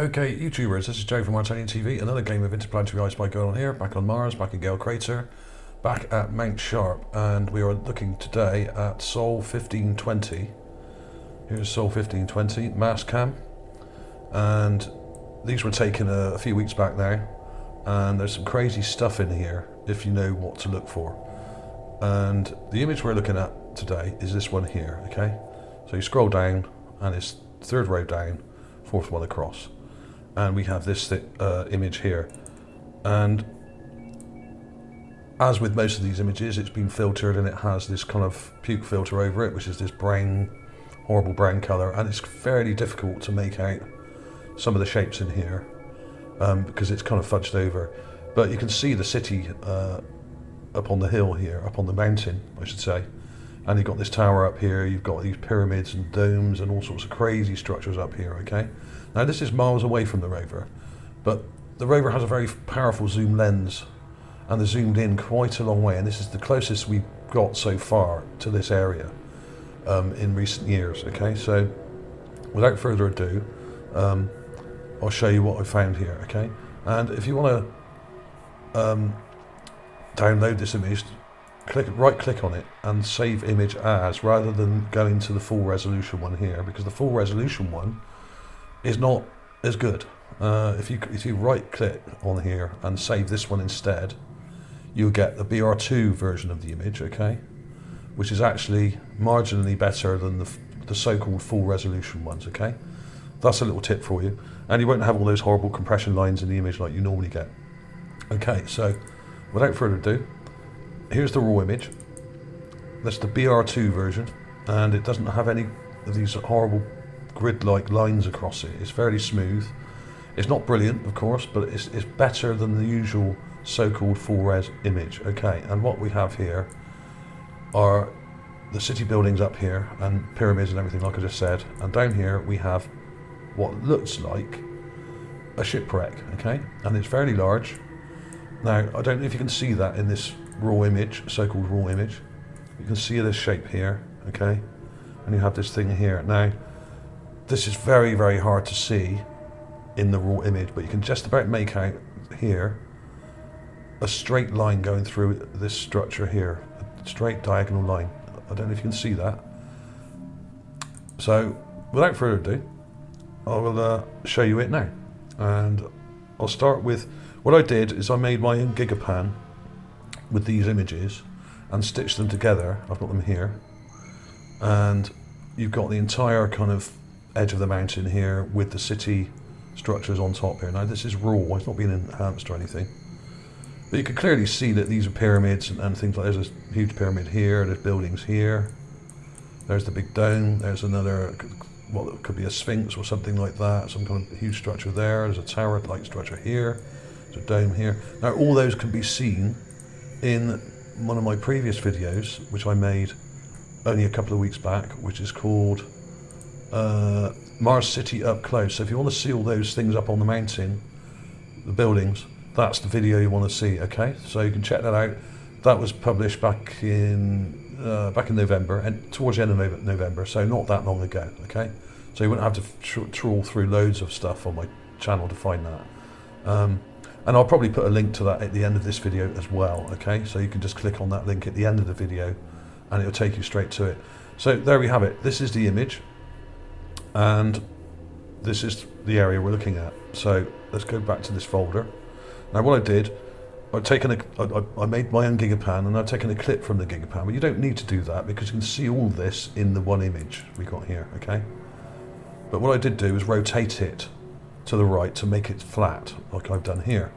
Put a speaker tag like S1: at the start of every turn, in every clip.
S1: Okay, YouTubers, this is Joe from ArtAlienTV. Another game of interplanetary ice going on here, back on Mars, back in Gale Crater, back at Mount Sharp, and we are looking today at Sol 1520. Here's Sol 1520, mass cam, and these were taken a few weeks back now, and there's some crazy stuff in here if you know what to look for. And the image we're looking at today is this one here, okay? So you scroll down, and it's third row down, fourth one across. And we have this image here, and as with most of these images, it's been filtered and it has this kind of puke filter over it, which is this brown, horrible brown colour, and it's fairly difficult to make out some of the shapes in here because it's kind of fudged over. But you can see the city up on the hill here, up on the mountain I should say, and you've got this tower up here, you've got these pyramids and domes and all sorts of crazy structures up here, okay? Now this is miles away from the rover, but the rover has a very powerful zoom lens, and they're zoomed in quite a long way, and this is the closest we've got so far to this area in recent years, okay? So without further ado, I'll show you what I found here, okay? And if you want to download this image, right click on it and save image as, rather than going to the full resolution one here, because the full resolution one is not as good. If you right click on here and save this one instead, you'll get the BR2 version of the image, okay, which is actually marginally better than the so-called full resolution ones, okay? That's a little tip for you, and you won't have all those horrible compression lines in the image like you normally get. Okay, so without further ado, here's the raw image. That's the BR2 version, and it doesn't have any of these horrible grid-like lines across it. It's fairly smooth. It's not brilliant, of course, but it's better than the usual so-called full-res image. Okay, and what we have here are the city buildings up here and pyramids and everything, like I just said. And down here we have what looks like a shipwreck. Okay, and it's fairly large. Now I don't know if you can see that in this raw image, so-called raw image. You can see this shape here. Okay, and you have this thing here. Now this is very, very hard to see in the raw image, but you can just about make out here a straight line going through this structure here, a straight diagonal line. I don't know if you can see that. So without further ado, I will show you it now. And I'll start with, what I did is I made my own gigapan with these images and stitched them together. I've got them here, and you've got the entire kind of edge of the mountain here with the city structures on top here. Now this is raw, it's not been enhanced or anything, but you can clearly see that these are pyramids and things like, there's a huge pyramid here, there's buildings here, there's the big dome, there's another, what could be a sphinx or something like that, some kind of huge structure there, there's a tower-like structure here, there's a dome here. Now all those can be seen in one of my previous videos, which I made only a couple of weeks back, which is called Mars City Up Close. So if you want to see all those things up on the mountain, the buildings, that's the video you want to see, okay? So you can check that out. That was published back in November, and towards the end of November, so not that long ago, okay? So you wouldn't have to trawl through loads of stuff on my channel to find that. And I'll probably put a link to that at the end of this video as well, okay? So you can just click on that link at the end of the video and it'll take you straight to it. So there we have it. This is the image, and this is the area we're looking at. So let's go back to this folder. Now what I did, I made my own gigapan, and I've taken a clip from the gigapan, but you don't need to do that because you can see all this in the one image we got here, okay? But what I did do is rotate it to the right to make it flat, like I've done here.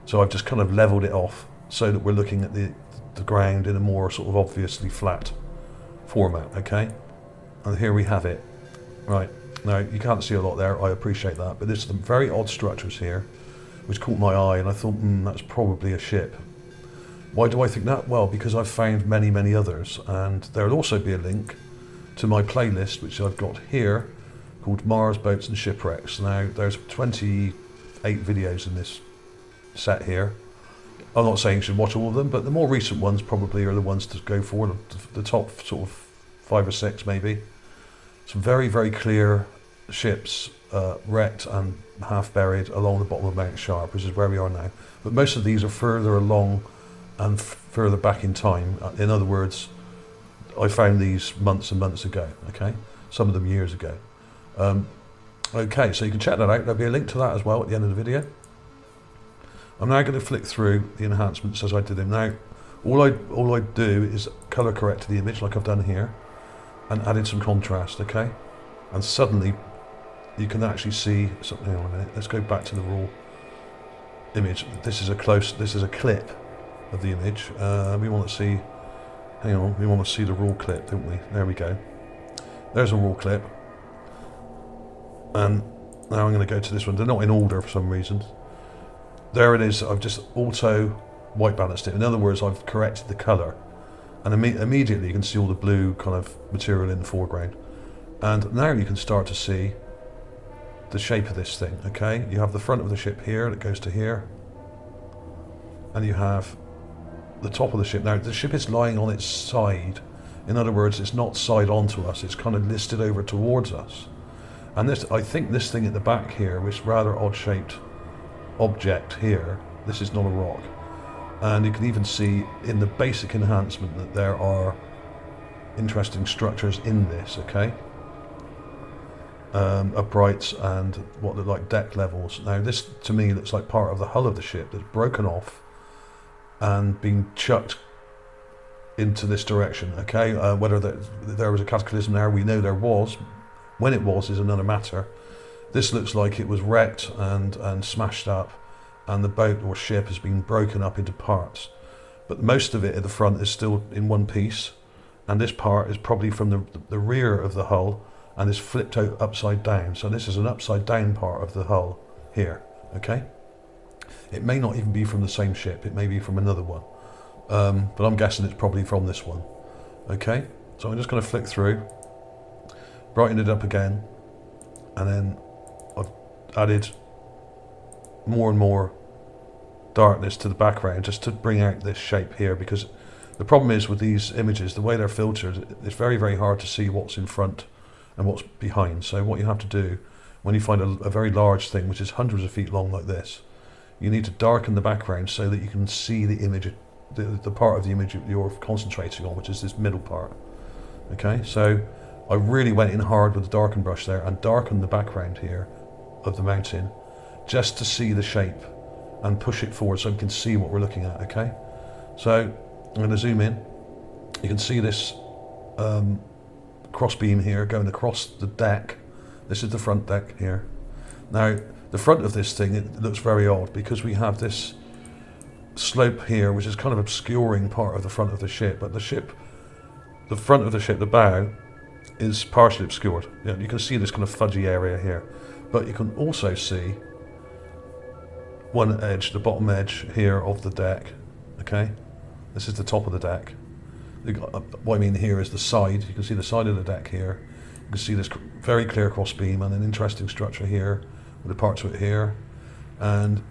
S1: So I've just kind of leveled it off so that we're looking at the ground in a more sort of obviously flat format, okay? And here we have it. Right, now you can't see a lot there, I appreciate that, but there's some very odd structures here which caught my eye, and I thought, that's probably a ship. Why do I think that? Well, because I've found many, many others, and there'll also be a link to my playlist, which I've got here, called Mars Boats and Shipwrecks. Now, there's 28 videos in this set here. I'm not saying you should watch all of them, but the more recent ones probably are the ones to go for, the top sort of 5 or 6 maybe. Some very, very clear ships wrecked and half buried along the bottom of Mount Sharp, which is where we are now. But most of these are further along and further back in time. In other words, I found these months and months ago, okay? Some of them years ago. Okay, so you can check that out. There'll be a link to that as well at the end of the video. I'm now going to flick through the enhancements as I did them. Now, all I do is colour correct the image like I've done here and added some contrast, okay? And suddenly you can actually see something. Hang on a minute, let's go back to the raw image. This is a clip of the image. We want to see, hang on, we want to see the raw clip, don't we? There we go. There's a raw clip. And now I'm going to go to this one. They're not in order for some reason. There it is. I've just auto white balanced it. In other words, I've corrected the colour. And immediately you can see all the blue kind of material in the foreground. And now you can start to see the shape of this thing, okay? You have the front of the ship here that goes to here. And you have the top of the ship. Now, the ship is lying on its side. In other words, it's not side onto us. It's kind of listed over towards us. And this, I think this thing at the back here, which rather odd-shaped object here, this is not a rock. And you can even see in the basic enhancement that there are interesting structures in this, okay? Uprights and what look like deck levels. Now this to me looks like part of the hull of the ship that's broken off and being chucked into this direction, okay? Whether there was a cataclysm there, we know there was. When it was is another matter. This looks like it was wrecked and smashed up, and the boat or ship has been broken up into parts. But most of it at the front is still in one piece, and this part is probably from the rear of the hull and is flipped out upside down. So this is an upside down part of the hull here, okay? It may not even be from the same ship, it may be from another one. But I'm guessing it's probably from this one, okay? So I'm just going to flick through, brighten it up again, and then I've added more and more darkness to the background just to bring out this shape here, because the problem is with these images, the way they're filtered, it's very, very hard to see what's in front and what's behind. So what you have to do when you find a very large thing, which is hundreds of feet long like this, you need to darken the background so that you can see the image, the part of the image you're concentrating on, which is this middle part. Okay, so I really went in hard with the darken brush there and darkened the background here of the mountain just to see the shape and push it forward so we can see what we're looking at, okay? So I'm going to zoom in. You can see this cross beam here going across the deck. This is the front deck here. Now, the front of this thing, it looks very odd because we have this slope here which is kind of obscuring part of the front of the ship, but the front of the ship, the bow, is partially obscured. You can see this kind of fudgy area here, but you can also see one edge, the bottom edge here of the deck, okay? This is the top of the deck. What I mean here is the side. You can see the side of the deck here. You can see this very clear cross beam and an interesting structure here with a part to it here. And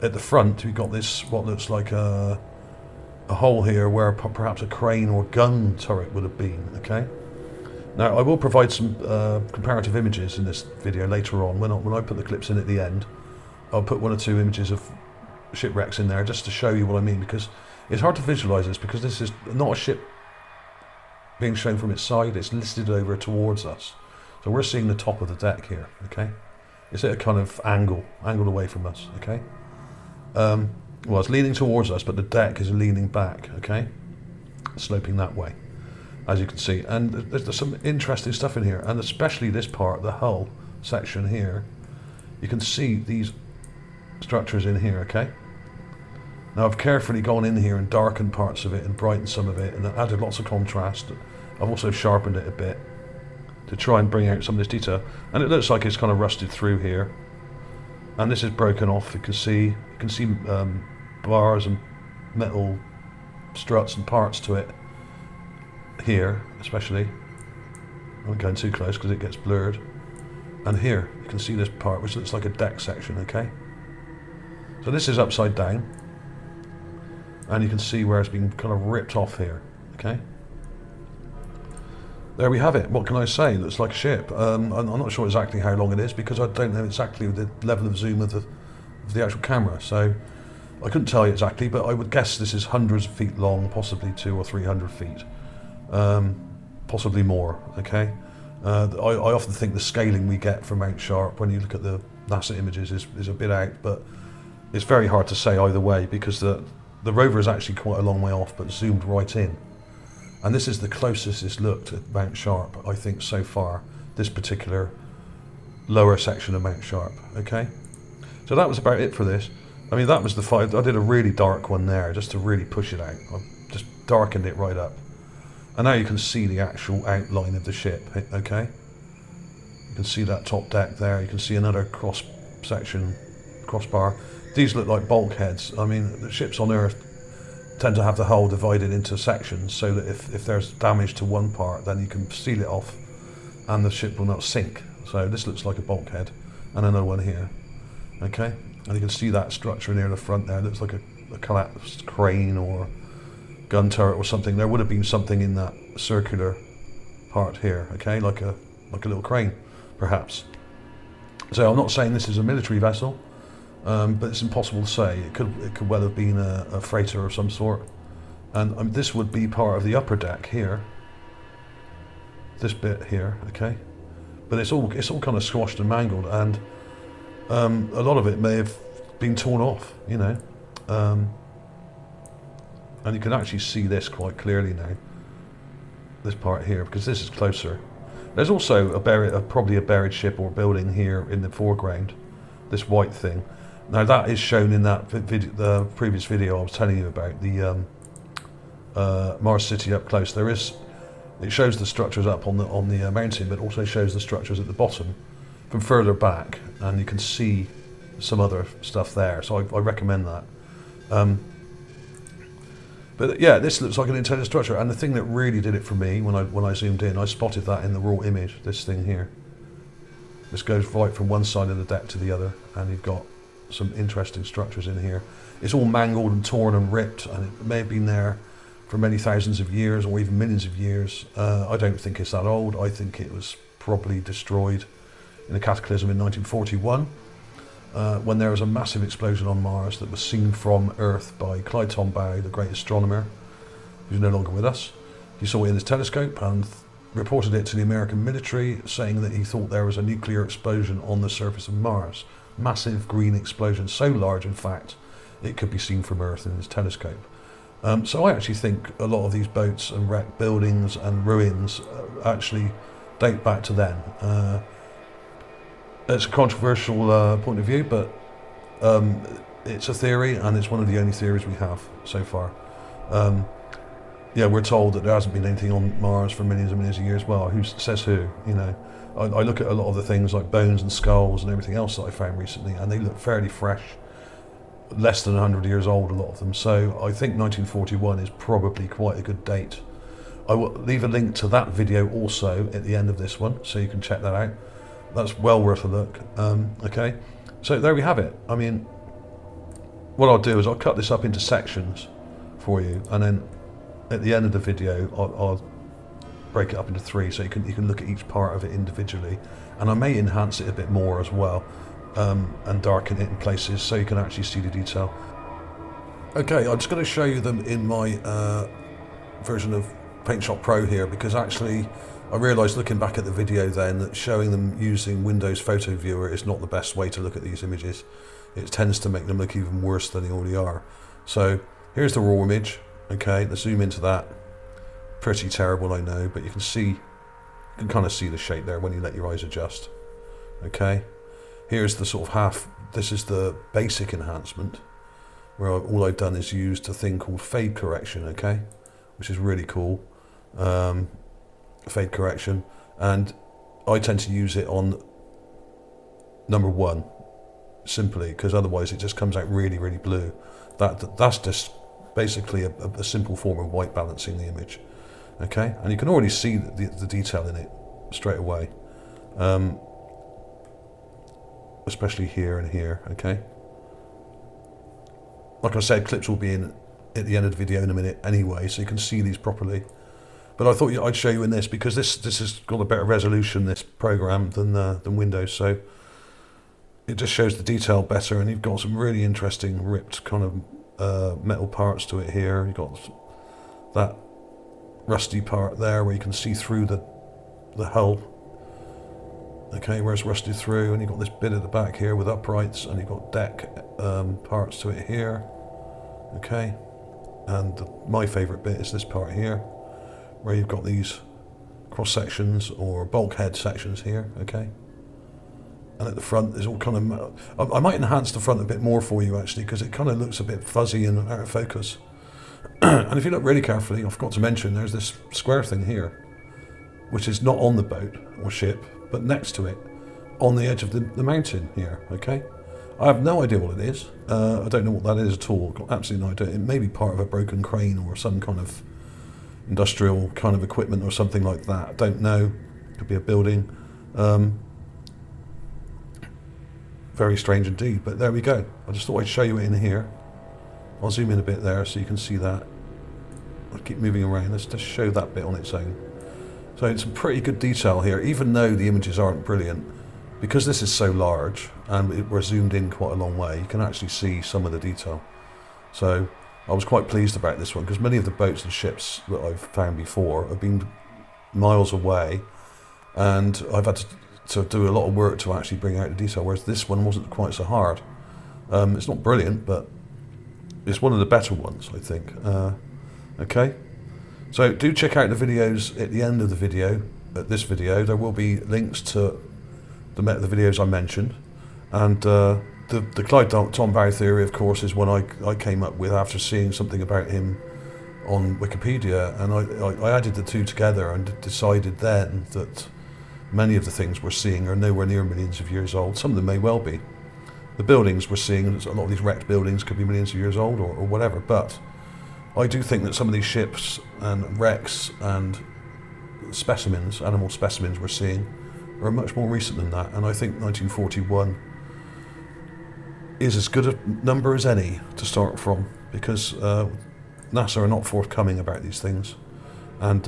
S1: at the front we've got this, what looks like a hole here where perhaps a crane or gun turret would have been, okay? Now I will provide some comparative images in this video later on. When I put the clips in at the end, I'll put one or two images of shipwrecks in there just to show you what I mean, because it's hard to visualize this because this is not a ship being shown from its side, it's listed over towards us. So we're seeing the top of the deck here, okay? It's at a kind of angled away from us, okay? Well, it's leaning towards us, but the deck is leaning back, okay? Sloping that way, as you can see. And there's some interesting stuff in here, and especially this part, the hull section here. You can see these structures in here, okay? Now I've carefully gone in here and darkened parts of it and brightened some of it and added lots of contrast. I've also sharpened it a bit to try and bring out some of this detail. And it looks like it's kind of rusted through here. And this is broken off. You can see bars and metal struts and parts to it here, especially. I'm not going too close because it gets blurred. And here you can see this part which looks like a deck section, okay? So this is upside down. And you can see where it's been kind of ripped off here, okay? there we have it. What can I say? It looks like a ship. I'm not sure exactly how long it is because I don't know exactly the level of zoom of the actual camera. So I couldn't tell you exactly, but I would guess this is hundreds of feet long, possibly 200 or 300 feet, possibly more. Okay. I often think the scaling we get from Mount Sharp when you look at the NASA images is a bit out, but it's very hard to say either way because the rover is actually quite a long way off, but zoomed right in. And this is the closest it's looked at Mount Sharp, I think, so far, this particular lower section of Mount Sharp. Okay, so that was about it for this. I mean, that was the 5. I did a really dark one there just to really push it out. I just darkened it right up. And now you can see the actual outline of the ship, okay? You can see that top deck there. You can see another cross section, crossbar. These look like bulkheads. I mean, the ships on Earth tend to have the hull divided into sections so that if there's damage to one part, then you can seal it off and the ship will not sink. So this looks like a bulkhead, and another one here, okay? And you can see that structure near the front there. It looks like a collapsed crane or gun turret or something. There would have been something in that circular part here, okay, like a little crane, perhaps. So I'm not saying this is a military vessel, but it's impossible to say. It could well have been a freighter of some sort, and this would be part of the upper deck here. This bit here, okay, but it's all kind of squashed and mangled, and a lot of it may have been torn off, you know. And you can actually see this quite clearly now, this part here, because this is closer. There's also probably a buried ship or building here in the foreground, this white thing. Now that is shown in that the previous video I was telling you about, the Mars City up close. It shows the structures up on the mountain, but also shows the structures at the bottom from further back, and you can see some other stuff there. So I recommend that. But yeah, this looks like an intelligent structure, and the thing that really did it for me when I zoomed in, I spotted that in the raw image. This thing here, this goes right from one side of the deck to the other, and you've got some interesting structures in here. It's all mangled and torn and ripped, and it may have been there for many thousands of years or even millions of years. I don't think it's that old. I think it was probably destroyed in a cataclysm in 1941. When there was a massive explosion on Mars that was seen from Earth by Clyde Tombaugh, the great astronomer, who's no longer with us. He saw it in his telescope and reported it to the American military, saying that he thought there was a nuclear explosion on the surface of Mars. Massive green explosion, so large in fact it could be seen from Earth in his telescope. So I actually think a lot of these boats and wrecked buildings and ruins actually date back to then. It's a controversial point of view, but it's a theory, and it's one of the only theories we have so far. Yeah, we're told that there hasn't been anything on Mars for millions and millions of years. Well, who says who? You know, I look at a lot of the things like bones and skulls and everything else that I found recently, and they look fairly fresh, less than 100 years old, a lot of them. So I think 1941 is probably quite a good date. I will leave a link to that video also at the end of this one, so you can check that out. That's well worth a look. Okay, so there we have it. I mean, what I'll do is I'll cut this up into sections for you, and then at the end of the video I'll break it up into 3, so you can look at each part of it individually, and I may enhance it a bit more as well, and darken it in places so you can actually see the detail. Okay, I'm just going to show you them in my version of PaintShop Pro here, because actually I realised looking back at the video then that showing them using Windows Photo Viewer is not the best way to look at these images. It tends to make them look even worse than they already are. So here's the raw image. Okay, let's zoom into that. Pretty terrible, I know, but you can kind of see the shape there when you let your eyes adjust. Okay, here's the sort of this is the basic enhancement, where all I've done is used a thing called fade correction, okay, which is really cool. Fade correction, and I tend to use it on number 1 simply because otherwise it just comes out really, really blue. That's just basically a simple form of white balancing the image. Okay, and you can already see the detail in it straight away, especially here and here. Okay, like I said, clips will be in at the end of the video in a minute anyway, so you can see these properly. But I thought I'd show you in this because this has got a better resolution, this program, than Windows. So it just shows the detail better, and you've got some really interesting ripped kind of metal parts to it here. You've got that rusty part there where you can see through the hull. Okay, where it's rusted through, and you've got this bit at the back here with uprights, and you've got deck parts to it here. Okay, and my favourite bit is this part here, where you've got these cross sections or bulkhead sections here. Okay, and at the front there's all kind of. I might enhance the front a bit more for you actually, because it kind of looks a bit fuzzy and out of focus. And if you look really carefully, I forgot to mention there's this square thing here, which is not on the boat or ship, but next to it, on the edge of the mountain here. Okay, I have no idea what it is. I don't know what that is at all. Got absolutely no idea. It may be part of a broken crane or some kind of industrial kind of equipment or something like that. I don't know. Could be a building. Very strange indeed. But there we go. I just thought I'd show you it in here. I'll zoom in a bit there so you can see that. I'll keep moving around. Let's just show that bit on its own. So it's some pretty good detail here, even though the images aren't brilliant. Because this is so large and we're zoomed in quite a long way, you can actually see some of the detail. So I was quite pleased about this one, because many of the boats and ships that I've found before have been miles away, and I've had to do a lot of work to actually bring out the detail, whereas this one wasn't quite so hard. It's not brilliant, but it's one of the better ones, I think. Okay, so do check out the videos at the end of the video. At this video, there will be links to the videos I mentioned, and the Clyde Tombaugh theory, of course, is one I came up with after seeing something about him on Wikipedia, and I added the two together and decided then that many of the things we're seeing are nowhere near millions of years old. Some of them may well be. The buildings we're seeing, a lot of these wrecked buildings could be millions of years old or whatever, but I do think that some of these ships and wrecks and specimens, animal specimens we're seeing, are much more recent than that, and I think 1941 is as good a number as any to start from, because NASA are not forthcoming about these things and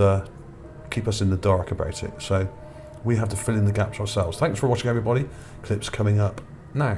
S1: keep us in the dark about it, so we have to fill in the gaps ourselves. Thanks for watching, everybody. Clips coming up now.